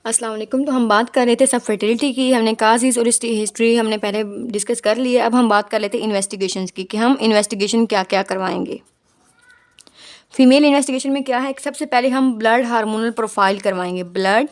अस्सलाम वालेकुम। तो हम बात कर रहे थे सब फर्टिलिटी की। हमने काजीज़ और इसकी हिस्ट्री हमने पहले डिस्कस कर ली है। अब हम बात कर लेते हैं इन्वेस्टिगेशंस की कि हम इन्वेस्टिगेशन क्या क्या करवाएंगे। फीमेल इन्वेस्टिगेशन में क्या है, सबसे पहले हम ब्लड हार्मोनल प्रोफाइल करवाएंगे। Blood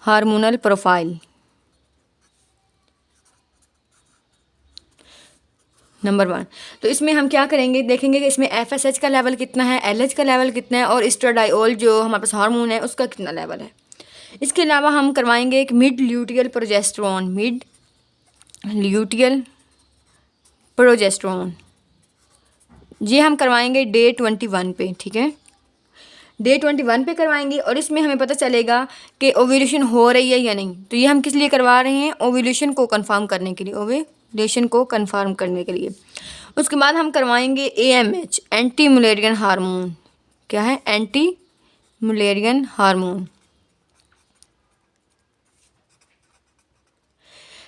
hormonal profile number 1। तो इसमें हम क्या करेंगे, देखेंगे कि इसमें FSH का लेवल कितना है, LH का लेवल कितना है और एस्ट्राडायोल जो हमारे पास हार्मोन है उसका कितना लेवल है। इसके अलावा हम करवाएंगे एक mid luteal progesterone. Mid luteal progesterone ये हम करवाएंगे डे 21 पे, ठीक है। डे 21 पे करवाएंगे और इसमें हमें पता चलेगा कि ओव्यूलेशन हो रही है या नहीं। तो ये हम किस लिए करवा रहे हैं, ओव्यूलेशन को कंफर्म करने के लिए, ओव्यूलेशन को कंफर्म करने के लिए। उसके बाद हम करवाएंगे AMH, एंटी मुलेरियन हार्मोन। क्या है, एंटी मुलेरियन हार्मोन।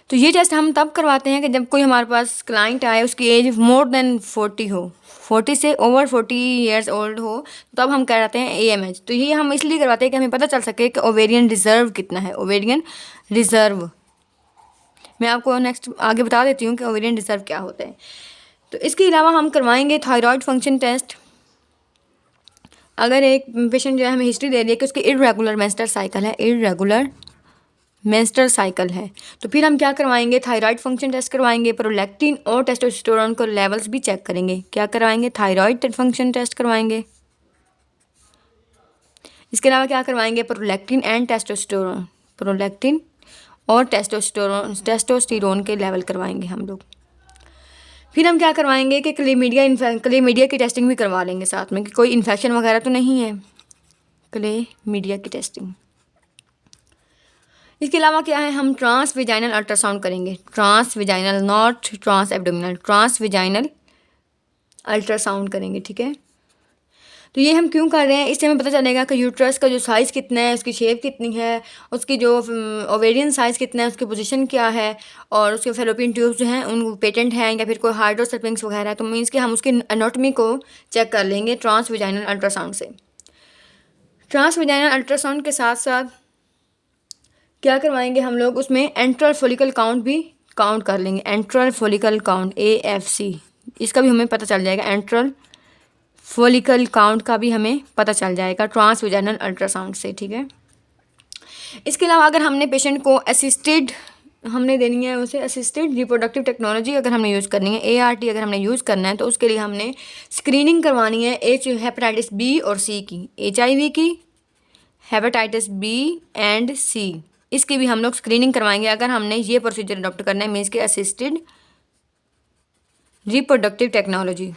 तो ये टेस्ट हम तब करवाते हैं कि जब कोई हमारे पास क्लाइंट आए, उसकी एज मोर देन 40 हो, 40 से ओवर 40 ईयर्स ओल्ड हो, तब हम कराते हैं AMH। तो ये हम इसलिए करवाते हैं कि हमें पता चल सके कि ओवेरियन रिजर्व कितना है। ओवेरियन रिजर्व मैं आपको नेक्स्ट आगे बता देती हूँ कि ओवेरियन रिजर्व क्या होता है। तो इसके अलावा हम करवाएंगे थायराइड फंक्शन टेस्ट। अगर एक पेशेंट जो है हमें हिस्ट्री दे रही है कि उसकी इर्रेगुलर मेंस्ट्रुअल साइकिल है, इर्रेगुलर मेंस्ट्रुअल साइकिल है, तो फिर हम क्या करवाएंगे, थायराइड फंक्शन टेस्ट करवाएंगे। प्रोलैक्टिन और टेस्टोस्टेरोन को लेवल्स भी चेक करेंगे। क्या करवाएंगे, थायराइड फंक्शन टेस्ट करवाएंगे। इसके अलावा क्या करवाएंगे, प्रोलैक्टिन एंड टेस्टोस्टेरोन, प्रोलैक्टिन और टेस्टोस्टेरोन के लेवल करवाएंगे हम लोग। फिर हम क्या करवाएंगे कि क्लेमीडिया की टेस्टिंग भी करवा लेंगे साथ में कि कोई इन्फेक्शन वगैरह तो नहीं है, क्लेमीडिया की टेस्टिंग। इसके अलावा क्या है, हम ट्रांस विजाइनल अल्ट्रासाउंड करेंगे। Transvaginal, not transabdominal, transvaginal ultrasound करेंगे, ठीक है। तो ये हम क्यों कर रहे हैं, इससे हमें पता चलेगा कि यूट्रस का जो साइज़ कितना है, उसकी शेप कितनी है, उसकी जो ओवेरियन साइज़ कितना है, उसकी पोजीशन क्या है, और उसके फेलोपियन ट्यूब्स जो हैं उन पेटेंट हैं या फिर कोई हाइड्रोसल्पिंग्स वगैरह है। तो मीन्स कि हम उसकी एनाटॉमी को चेक कर लेंगे ट्रांस विजाइनल अल्ट्रासाउंड से। ट्रांस विजाइनल अल्ट्रासाउंड के साथ साथ क्या करवाएंगे हम लोग, उसमें एंट्रल फॉलिकल काउंट भी काउंट कर लेंगे। एंट्रल फॉलिकल काउंट AFC, इसका भी हमें पता चल जाएगा। एंट्रल फॉलिकल काउंट का भी हमें पता चल जाएगा ट्रांस विजाइनल अल्ट्रासाउंड से, ठीक है। इसके अलावा अगर हमने पेशेंट को असिस्टेड हमने देनी है, उसे असिस्टेड रिप्रोडक्टिव टेक्नोलॉजी अगर हमने यूज़ करनी है, ART अगर हमने यूज़ करना है, तो उसके लिए हमने स्क्रीनिंग करवानी है हेपेटाइटिस B और C की, HIV की, हेपेटाइटिस B एंड C, इसकी भी हम लोग स्क्रीनिंग करवाएंगे अगर हमने ये प्रोसीजर अडॉप्ट करना है, मीन्स के असिस्टेड रिप्रोडक्टिव टेक्नोलॉजी।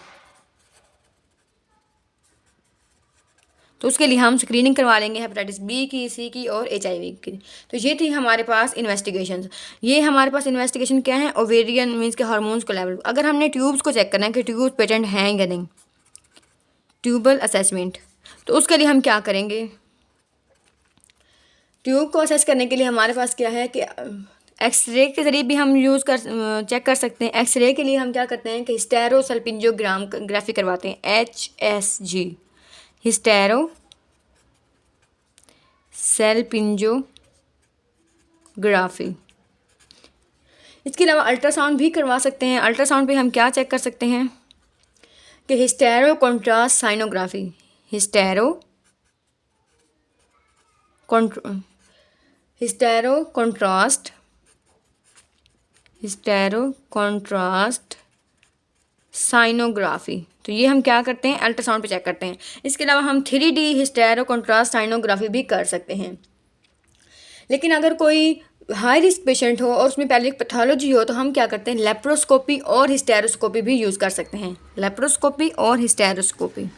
तो उसके लिए हम स्क्रीनिंग करवा लेंगे हेपेटाइटिस B की, C की और HIV की। तो ये थी हमारे पास इन्वेस्टिगेशन। ये हमारे पास इन्वेस्टिगेशन क्या है, ओवेरियन मीन्स के हार्मोन्स को लेवल। अगर हमने ट्यूब्स को चेक करना है कि ट्यूब्स पेटेंट हैं या नहीं, ट्यूबल असेसमेंट, तो उसके लिए हम क्या करेंगे, ट्यूब को असेस करने के लिए हमारे पास क्या है कि एक्सरे के ज़रिए भी हम चेक कर सकते हैं। एक्सरे के लिए हम क्या करते हैं कि हिस्टेरोसल्पिंजोग्राफी करवाते हैं, HSG, हिस्टेरो सेल्पिंजोग्राफी। इसके अलावा अल्ट्रासाउंड भी करवा सकते हैं। अल्ट्रासाउंड पे हम क्या चेक कर सकते हैं कि हिस्टेरो कॉन्ट्रास्ट साइनोग्राफी, हिस्टेरो कॉन्ट्रास्ट साइनोग्राफी। तो ये हम क्या करते हैं, अल्ट्रासाउंड पे चेक करते हैं। इसके अलावा हम 3D हिस्टेरो कॉन्ट्रास्ट साइनोग्राफी भी कर सकते हैं। लेकिन अगर कोई हाई रिस्क पेशेंट हो और उसमें पेल्विक पैथोलॉजी हो, तो हम क्या करते हैं, लेप्रोस्कोपी और हिस्टेरोस्कोपी भी यूज़ कर सकते हैं। लेप्रोस्कोपी और हिस्टेरोस्कोपी,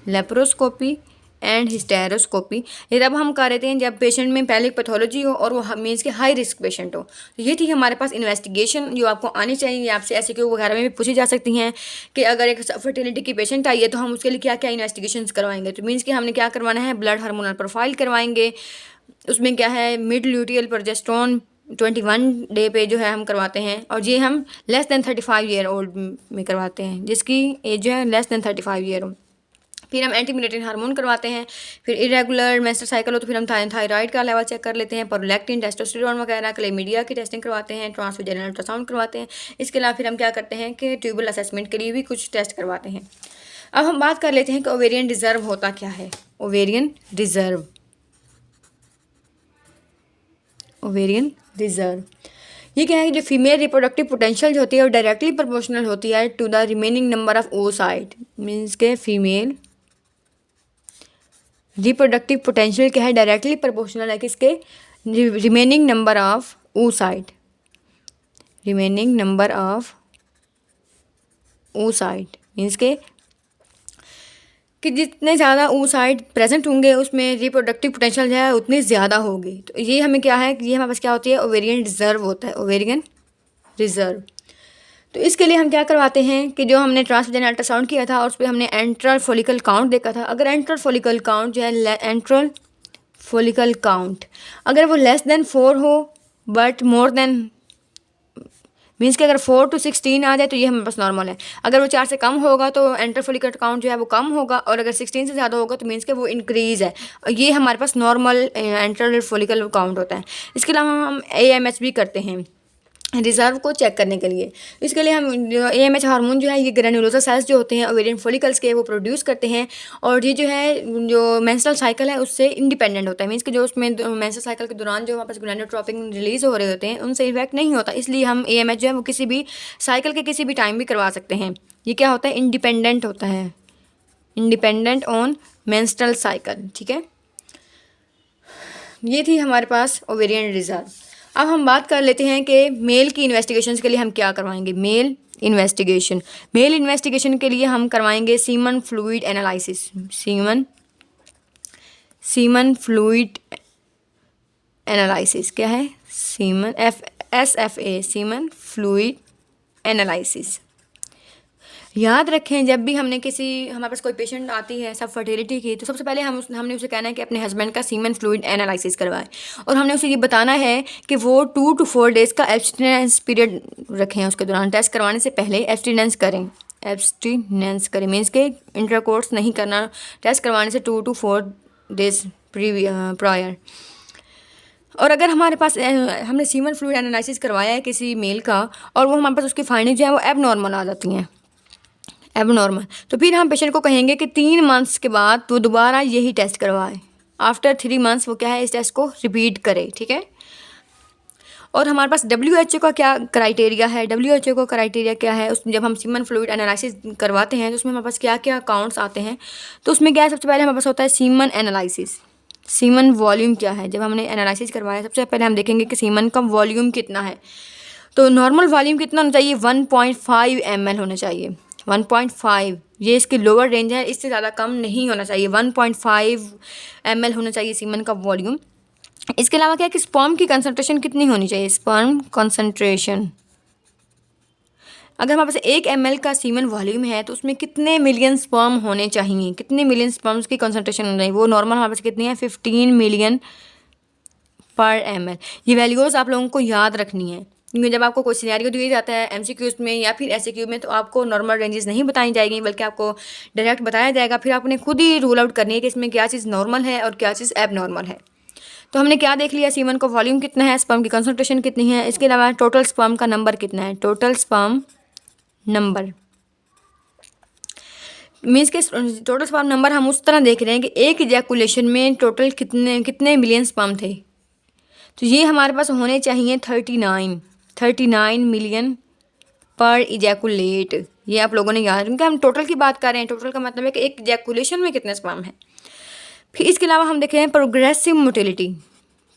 लेप्रोस्कोपी एंड हिस्टेरोस्कोपी ये तब हम कर रहे हैं जब पेशेंट में पेल्विक पैथोलॉजी हो और वो मीन्स के हाई रिस्क पेशेंट हो। तो ये थी हमारे पास इन्वेस्टिगेशन जो आपको आनी चाहिए। आपसे SQ वगैरह में भी पूछी जा सकती हैं कि अगर एक फर्टिलिटी की पेशेंट आई है तो हम उसके लिए क्या क्या इन्वेस्टिगेशन करवाएंगे। तो मीन्स कि हमने क्या करवाना है, ब्लड हार्मोनल प्रोफाइल करवाएंगे। उसमें क्या है, मिड ल्यूटियल प्रोजेस्टेरोन 21 डे पे जो है हम करवाते हैं, और ये हम लेस देन 35 ईयर ओल्ड में करवाते हैं, जिसकी एज जो है लेस देन 35 ईयर ओल्ड। फिर हम एंटी म्यूलेटिन हार्मोन करवाते हैं, फिर इरेगुलर मेंस्ट्रुअल साइकिल हो तो फिर हम थायराइड का लेवल चेक कर लेते हैं, प्रोलैक्टिन, टेस्टोस्टेरोन वगैरह, क्लेमिडिया की टेस्टिंग करवाते हैं, ट्रांसवेजाइनल अल्ट्रासाउंड करवाते हैं। इसके अलावा फिर हम क्या करते हैं कि ट्यूबल असेसमेंट के लिए भी कुछ टेस्ट करवाते हैं। अब हम बात कर लेते हैं कि ओवेरियन रिजर्व होता क्या है। ओवेरियन रिजर्व, ओवेरियन रिजर्व ये क्या है, जो फीमेल रिप्रोडक्टिव पोटेंशियल जो होती है वो डायरेक्टली प्रोपोर्शनल होती है to the remaining number of oocyte। Means के फीमेल रिप्रोडक्टिव पोटेंशियल क्या है, डायरेक्टली प्रोपोर्शनल है किसके, remaining number of oocyte, remaining number of oocyte। Means के कि जितने ज़्यादा oocyte प्रेजेंट होंगे उसमें रिप्रोडक्टिव पोटेंशियल जो है उतनी ज़्यादा होगी। तो ये हमें क्या है कि ये हमारे पास क्या होती है, ओवेरियन रिजर्व होता है, ओवेरियन रिजर्व। तो इसके लिए हम क्या करवाते हैं कि जो हमने ट्रांसवेजाइनल अल्ट्रासाउंड किया था और उस पर हमने एंट्रल फॉलिकल काउंट देखा था। अगर एंट्रल फॉलिकल काउंट जो है, एंट्रल फॉलिकल काउंट अगर वो लेस देन 4 हो बट मोर देन, मीन्स कि अगर 4 to 16 आ जाए तो ये हमारे पास नॉर्मल है। अगर वो 4 से कम होगा तो एंट्रल फॉलिकल काउंट जो है वो कम होगा, और अगर 16 से ज़्यादा होगा तो मीन्स कि वो इंक्रीज़ है। और ये हमारे पास नॉर्मल एंट्रल फॉलिकल काउंट होता है। इसके अलावा हम AMH भी करते हैं रिजर्व को चेक करने के लिए। इसके लिए हम AMH हार्मोन जो है ये ग्रेनुलोसा सेल्स जो होते हैं ओवेरियन फॉलिकल्स के वो प्रोड्यूस करते हैं, और ये जो है जो मेंस्ट्रुअल साइकिल है उससे इंडिपेंडेंट होता है। मीन्स कि जो उसमें मेंस्ट्रुअल साइकिल के दौरान जो हमारे पास गोनाडोट्रोपिन रिलीज हो रहे होते हैं उनसे इफेक्ट नहीं होता, इसलिए हम AMH जो है वो किसी भी साइकिल के किसी भी टाइम भी करवा सकते हैं। ये क्या होता है, इंडिपेंडेंट होता है, इंडिपेंडेंट ऑन मेंस्ट्रुअल साइकिल। ठीक है, ये थी हमारे पास ओवेरियन रिजर्व। अब हम बात कर लेते हैं कि मेल की इन्वेस्टिगेशंस के लिए हम क्या करवाएंगे। मेल इन्वेस्टिगेशन, मेल इन्वेस्टिगेशन के लिए हम करवाएंगे semen fluid analysis, semen fluid analysis क्या है, semen SFA, semen fluid analysis. याद रखें जब भी हमने हमारे पास कोई पेशेंट आती है सब फर्टिलिटी की, तो सबसे पहले हमने उसे कहना है कि अपने हस्बैंड का सीमन फ्लूइड एनालिसिस करवाएं, और हमने उसे ये बताना है कि वो 2 to 4 डेज़ का एब्स्टिनेंस पीरियड रखें। उसके दौरान टेस्ट करवाने से पहले एब्स्टिनेंस करें, एब्स्टिनेंस करें मीन्स के इंटरकोर्स नहीं करना टेस्ट करवाने से 2 to 4 डेज़ प्रायर। और अगर हमारे पास हमने सीमन फ्लूइड एनालिसिस करवाया है किसी मेल का और वो हमारे पास उसकी फाइंडिंग जो है वो एबनॉर्मल आ जाती हैं, एबनॉर्मल, तो फिर हम पेशेंट को कहेंगे कि 3 मंथ्स के बाद तो दोबारा यही टेस्ट करवाए। आफ्टर 3 मंथ्स वो क्या है, इस टेस्ट को रिपीट करे। ठीक है, और हमारे पास WHO का क्या क्राइटेरिया है, WHO का क्राइटेरिया क्या है, उसमें जब हम सीमन फ्लूइड एनालिसिस करवाते हैं तो उसमें हमारे पास क्या क्या काउंट्स आते हैं। तो उसमें क्या है, सबसे पहले हमारे पास होता है सीमन एनालिसिस, सीमन वॉल्यूम क्या है। जब हमने एनालिसिस करवाया सबसे पहले हम देखेंगे कि सीमन का वॉल्यूम कितना है। तो नॉर्मल वॉल्यूम कितना होना चाहिए, 1.5 ml होना चाहिए, 1.5, ये इसकी लोअर रेंज है, इससे ज़्यादा कम नहीं होना चाहिए, 1.5 ml होना चाहिए सीमन का वॉल्यूम। इसके अलावा क्या है कि स्पर्म की कंसंट्रेशन कितनी होनी चाहिए, स्पर्म कंसंट्रेशन। अगर हमारे पास 1 ml का सीमन वॉल्यूम है तो उसमें कितने मिलियन स्पर्म होने चाहिए, कितने मिलियन स्पर्म्स की कंसंट्रेशन होनी चाहिए, वो नॉर्मल हमारे पास कितनी है, 15 मिलियन पर ml। ये वैल्यूज़ आप लोगों को याद रखनी है, क्योंकि जब आपको कोई सिनेरियो दिया जाता है MCQs में या फिर SAQ में तो आपको नॉर्मल रेंजेस नहीं बताई जाएगी, बल्कि आपको डायरेक्ट बताया जाएगा। फिर आपने खुद ही रूल आउट करनी है कि इसमें क्या चीज़ नॉर्मल है और क्या चीज़ एबनॉर्मल है। तो हमने क्या देख लिया, सीमन का वॉल्यूम कितना है, स्पर्म की कंसंट्रेशन कितनी है, इसके अलावा टोटल स्पर्म का नंबर कितना है, टोटल स्पर्म नंबर। मीन्स के टोटल स्पर्म नंबर हम उस तरह देख रहे हैं कि एक इजैकुलेशन में टोटल कितने मिलियन स्पर्म थे। तो ये हमारे पास होने चाहिए 39 मिलियन पर इजैकुलेट। ये आप लोगों ने याद, क्योंकि हम टोटल की बात कर रहे हैं, टोटल का मतलब है कि एक इजैकुलेशन में कितने स्पर्म हैं। फिर इसके अलावा हम देखें progressive motility,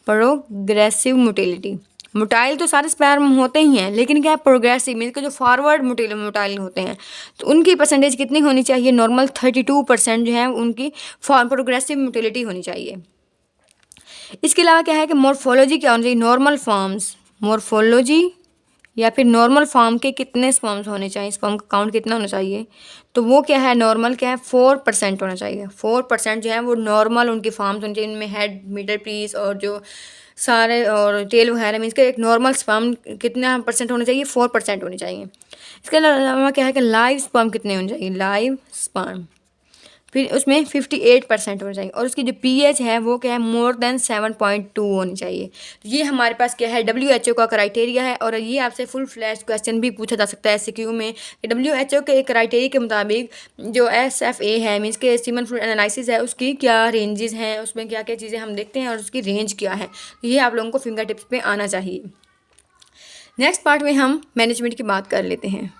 progressive motility. Motile तो सारे स्पर्म होते ही हैं, लेकिन क्या है प्रोग्रेसिव मीन्स के जो फॉरवर्ड मोटाइल होते हैं तो उनकी परसेंटेज कितनी होनी चाहिए, नॉर्मल 32% जो है उनकी प्रोग्रेसिव मोटिलिटी होनी चाहिए। इसके अलावा क्या है कि मॉर्फोलॉजी क्या होनी चाहिए, नॉर्मल फॉर्म्स, मॉर्फोलॉजी या फिर नॉर्मल फॉर्म के कितने स्पर्म्स होने चाहिए, स्पर्म का काउंट कितना होना चाहिए। तो वो क्या है, नॉर्मल क्या है 4% होना चाहिए, 4% जो है वो नॉर्मल उनकी फॉर्म्स होनी चाहिए, इनमें हेड, मिडल पीस और जो सारे और टेल वगैरह मीन्स के एक नॉर्मल स्पर्म कितना % होना चाहिए, 4% होने चाहिए। इसके अलावा क्या है कि लाइव स्पर्म कितने होने चाहिए, लाइव स्पर्म। फिर उसमें 58% होना चाहिए और उसकी जो pH है वो क्या है, मोर देन 7.2 होनी चाहिए। तो ये हमारे पास क्या है, WHO का क्राइटेरिया है। और ये आपसे फुल फ्लैश क्वेश्चन भी पूछा जा सकता है SQ में कि WHO के क्राइटेरिया के मुताबिक जो SFA है, मीन्स के सीमन फ्लूइड एनालिसिस है, उसकी क्या रेंजेस हैं, उसमें क्या क्या चीज़ें हम देखते हैं और उसकी रेंज क्या है। तो ये आप लोगों को फिंगर टिप्स पे आना चाहिए। नेक्स्ट पार्ट में हम मैनेजमेंट की बात कर लेते हैं।